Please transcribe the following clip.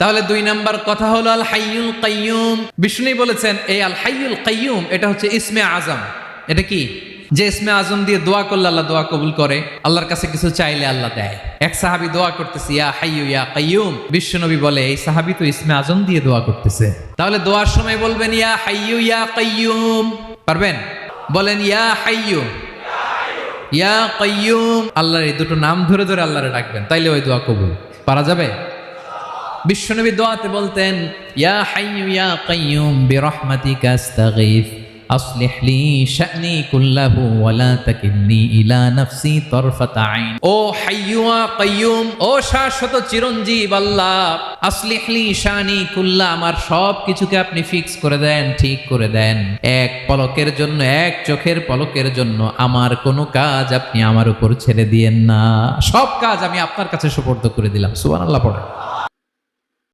তাহলে 2 নাম্বার কথা হলো আল হাইয়ুল কাইয়ুম। বিষ্ণু বলেছেন এই আল হাইয়ুল কাইয়ুম এটা হচ্ছে ইসমে আজম। এটা কি? যে ইসমে আজম দিয়ে দোয়া করলে আল্লাহ দোয়া কবুল করে, আল্লাহর কাছে কিছু চাইলে আল্লাহ দেয়। এক সাহাবী দোয়া করতেছে ইয়া হাইয়ু ইয়া কাইয়ুম, বিশ্বনবী বলে এই সাহাবী তো ইসমে আজম দিয়ে দোয়া করতেছে। তাহলে দোয়ার সময় বলবেন ইয়া হাইয়ু ইয়া কাইয়ুম, পারবেন? বলেন ইয়া হাইয়ু ইয়া কাইয়ুম, আল্লাহর এই দুটো নাম ধরে ধরে আল্লাহরে ডাকবেন, তাইলে ওই দোয়া কবুল। পারা যাবে? বিশ্বনবী দোয়াতে বলতেন ইয়া হাইয়ু ইয়া কাইয়ুম বিরহমাতিকা আস্তাগীথ আসলিহ লি শা'নি কুল্লাহু ওয়া লা তাকিলনি ইলা নাফসি তারফাতা আইন। ও হাইয়ু ওয়া কাইয়ুম, ও শাশ্বত চিরঞ্জীব আল্লাহ, আসলিহ লি শা'নি কুল্লাহ, আমার সব কিছুকে আপনি ফিক্স করে দেন, ঠিক করে দেন। এক পলকের জন্য, এক চোখের পলকের জন্য আমার কোনো কাজ আপনি আমার উপর ছেড়ে দিয়েন না। সব কাজ আমি আপনার কাছে সুপর্দ করে দিলাম। সুবহানাল্লাহ পড়ে।